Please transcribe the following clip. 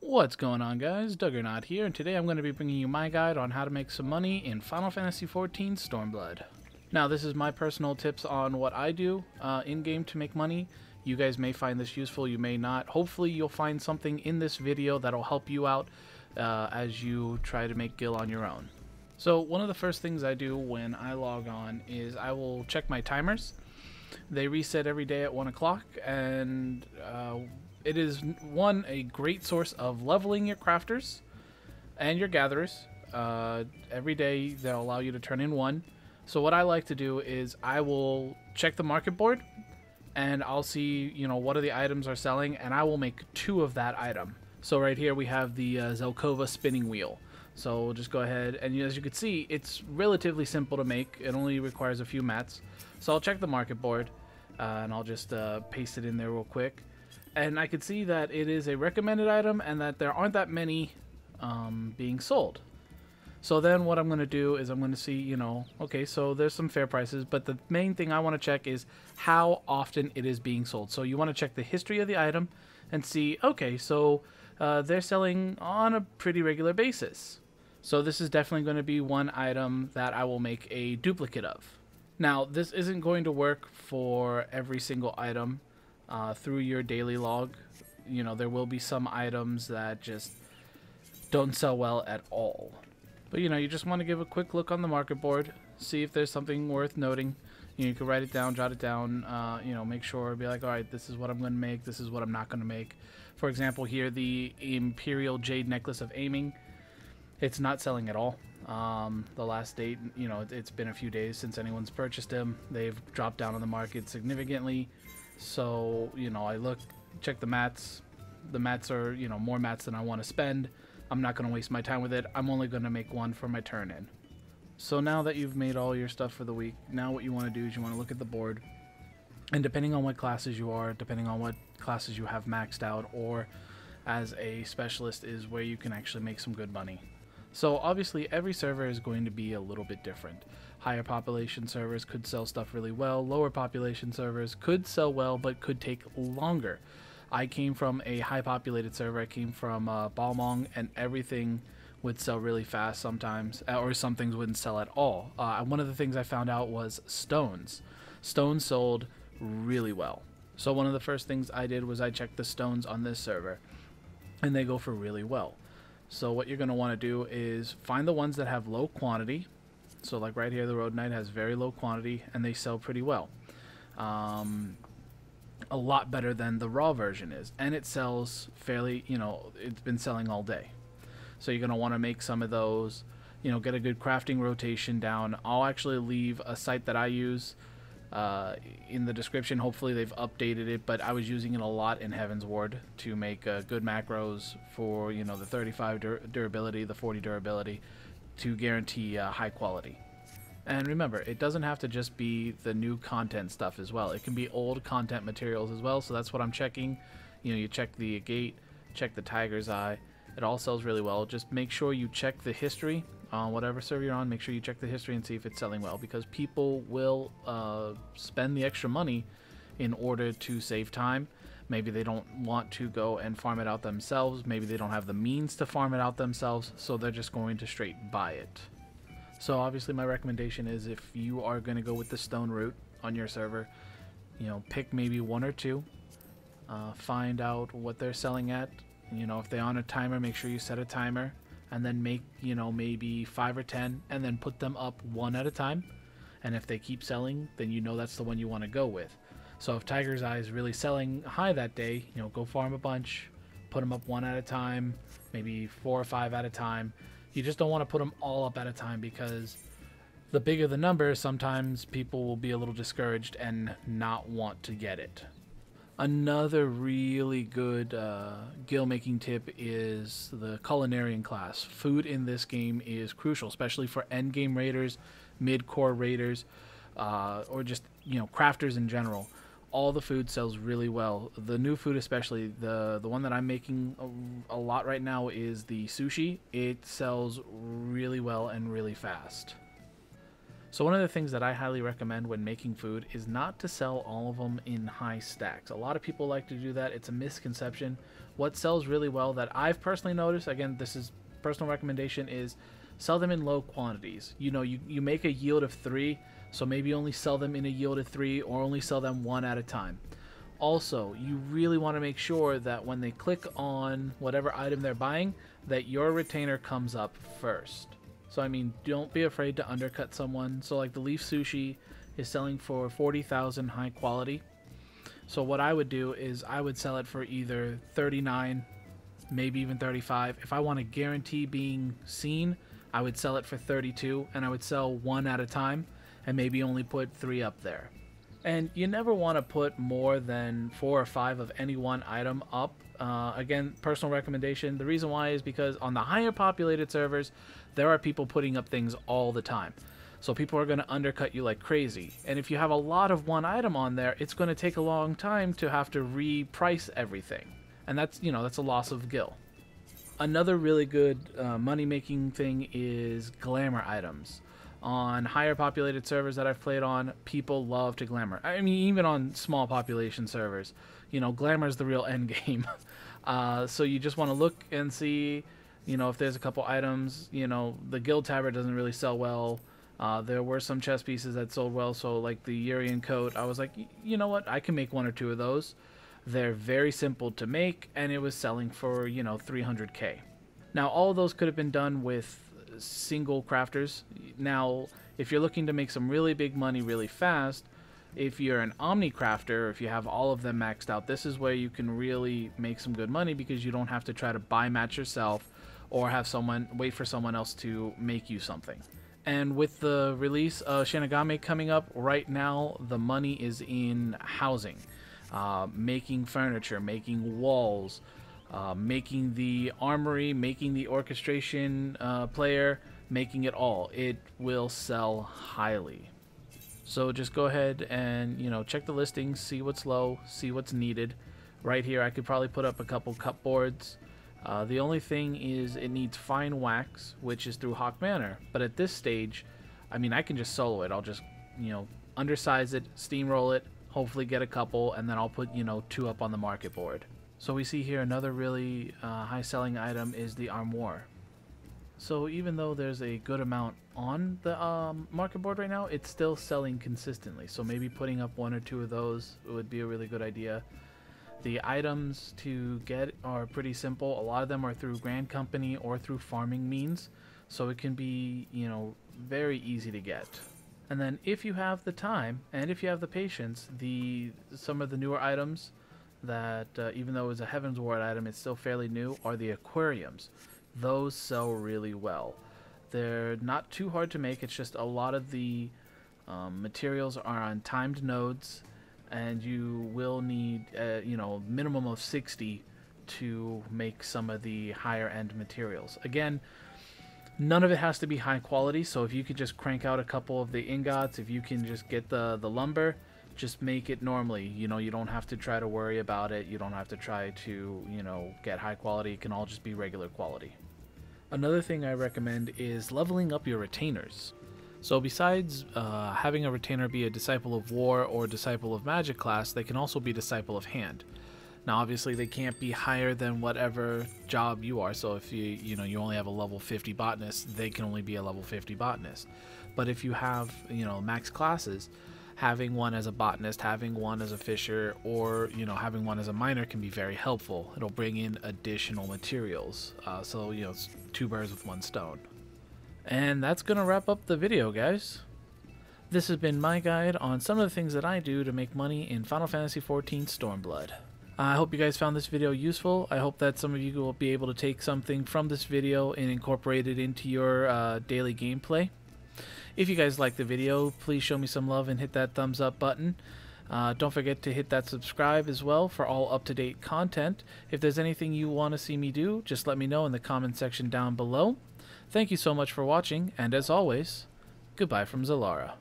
What's going on, guys? Duggernaut here, and today I'm going to be bringing you my guide on how to make some money in Final Fantasy XIV Stormblood. Now, this is my personal tips on what I do in-game to make money. You guys may find this useful, you may not. Hopefully you'll find something in this video that'll help you out as you try to make gil on your own. So one of the first things I do when I log on is I will check my timers. They reset every day at 1 o'clock, and it is, one, a great source of leveling your crafters and your gatherers. Every day they'll allow you to turn in one. So what I like to do is I will check the market board and I'll see, what are the items are selling, and I will make 2 of that item. So right here we have the Zelkova spinning wheel. So we'll just go ahead, and as you can see, it's relatively simple to make. It only requires a few mats. So I'll check the market board and I'll just paste it in there real quick. And I can see that it is a recommended item and that there aren't that many being sold. So then what I'm going to do is I'm going to see, okay, so there's some fair prices, but the main thing I want to check is how often it is being sold. So you want to check the history of the item and see, okay, so they're selling on a pretty regular basis. So this is definitely going to be one item that I will make a duplicate of. Now, this isn't going to work for every single item through your daily log. There will be some items that just don't sell well at all. But, you just want to give a quick look on the market board, see if there's something worth noting. You can write it down, jot it down, make sure, be like, all right, this is what I'm going to make, this is what I'm not going to make. For example, here, the Imperial Jade Necklace of Aiming, it's not selling at all. The last date, it's been a few days since anyone's purchased them. They've dropped down on the market significantly. So, I look, check the mats. The mats are, more mats than I want to spend. I'm not going to waste my time with it. I'm only going to make one for my turn in. So now that you've made all your stuff for the week, now what you want to do is you want to look at the board. And depending on what classes you are, depending on what classes you have maxed out, or as a specialist, is where you can actually make some good money. So obviously every server is going to be a little bit different. Higher population servers could sell stuff really well. Lower population servers could sell well, but could take longer. I came from a high populated server. I came from Balmong, and everything would sell really fast sometimes, or some things wouldn't sell at all. One of the things I found out was stones. Stones sold really well. So one of the first things I did was I checked the stones on this server, and they go for really well. So what you're going to want to do is find the ones that have low quantity. So like right here, the Road Knight has very low quantity, and they sell pretty well. A lot better than the raw version is, and it sells fairly, it's been selling all day. So you're going to want to make some of those, get a good crafting rotation down. I'll actually leave a site that I use in the description. Hopefully they've updated it, but I was using it a lot in Heaven's Ward to make good macros for, the 35 durability, the 40 durability, to guarantee high quality. And remember, it doesn't have to just be the new content stuff as well. It can be old content materials as well, so that's what I'm checking. You check the gate, check the Tiger's Eye. It all sells really well. Just make sure you check the history on whatever server you're on. Make sure you check the history and see if it's selling well, because people will spend the extra money in order to save time. Maybe they don't want to go and farm it out themselves. Maybe they don't have the means to farm it out themselves, so they're just going to straight buy it. So obviously my recommendation is, if you are going to go with the stone route on your server, pick maybe 1 or 2. Find out what they're selling at. If they're on a timer, make sure you set a timer, and then make, maybe 5 or 10, and then put them up one at a time. And if they keep selling, then that's the one you want to go with. So if Tiger's Eye is really selling high that day, go farm a bunch, put them up one at a time, maybe 4 or 5 at a time. You just don't want to put them all up at a time, because the bigger the number, sometimes people will be a little discouraged and not want to get it. Another really good gil making tip is the Culinarian class. Food in this game is crucial, especially for end game raiders, mid-core raiders, or just crafters in general. All the food sells really well. The new food, especially the one that I'm making a lot right now, is the sushi. It sells really well and really fast. So one of the things that I highly recommend when making food is not to sell all of them in high stacks. A lot of people like to do that. It's a misconception. What sells really well that I've personally noticed, again, this is personal recommendation, is sell them in low quantities. You know, you make a yield of 3, so maybe only sell them in a yield of 3 or only sell them 1 at a time. Also, you really want to make sure that when they click on whatever item they're buying, that your retainer comes up first. So I mean, don't be afraid to undercut someone. So like the leaf sushi is selling for 40,000 high quality. So what I would do is I would sell it for either 39, maybe even 35. If I want to guarantee being seen, I would sell it for 32, and I would sell 1 at a time and maybe only put 3 up there. And you never want to put more than 4 or 5 of any one item up. Again, personal recommendation. The reason why is because on the higher populated servers, there are people putting up things all the time. So people are going to undercut you like crazy. And if you have a lot of one item on there, it's going to take a long time to have to reprice everything. And that's, you know, that's a loss of gil. Another really good money-making thing is glamour items. On higher populated servers that I've played on, people love to glamour. I mean, even on small population servers, you know, glamour is the real end game. So you just want to look and see, you know, if there's a couple items. You know, the guild tabard doesn't really sell well. There were some chess pieces that sold well, so like the Urian coat, I was like, you know what, I can make 1 or 2 of those. They're very simple to make, and it was selling for, you know, 300k. Now, all of those could have been done with single crafters. Now, if you're looking to make some really big money really fast, if you're an omni crafter, if you have all of them maxed out, this is where you can really make some good money, because you don't have to try to buy match yourself or have someone wait for someone else to make you something. And with the release of Shinigami coming up right now, the money is in housing, making furniture, making walls, making the armory, making the orchestration player, making it all. It will sell highly. So just go ahead and, you know, check the listings, see what's low, see what's needed. Right here I could probably put up a couple cupboards. The only thing is it needs fine wax, which is through Hawk Manor. But at this stage, I mean, I can just solo it. I'll just, you know, undersize it, steamroll it, hopefully get a couple, and then I'll put, you know, 2 up on the market board. So we see here another really high selling item is the armoire. So even though there's a good amount on the market board right now, it's still selling consistently. So maybe putting up 1 or 2 of those would be a really good idea. The items to get are pretty simple. A lot of them are through Grand Company or through farming means, so it can be, you know, very easy to get. And then if you have the time and if you have the patience, some of the newer items that even though it's a Heaven's Ward item, it's still fairly new, are the aquariums. Those sell really well. They're not too hard to make. It's just a lot of the materials are on timed nodes, and you will need, you know, minimum of 60 to make some of the higher end materials. Again, none of it has to be high quality, so if you could just crank out a couple of the ingots, if you can just get the lumber, just make it normally. You know, you don't have to try to worry about it. You don't have to try to, you know, get high quality. It can all just be regular quality. Another thing I recommend is leveling up your retainers. So besides having a retainer be a Disciple of War or Disciple of Magic class, they can also be Disciple of Hand. Now obviously they can't be higher than whatever job you are, so if you only have a level 50 botanist, they can only be a level 50 botanist. But if you have, you know, max classes, having one as a botanist, having one as a fisher, or, you know, having one as a miner can be very helpful. It'll bring in additional materials, so, you know, it's 2 birds with 1 stone. And that's gonna wrap up the video, guys. This has been my guide on some of the things that I do to make money in Final Fantasy XIV Stormblood. I hope you guys found this video useful. I hope that some of you will be able to take something from this video and incorporate it into your daily gameplay. If you guys like the video, please show me some love and hit that thumbs up button. Don't forget to hit that subscribe as well for all up-to-date content. If there's anything you want to see me do, just let me know in the comment section down below. Thank you so much for watching, and as always, goodbye from Zalara.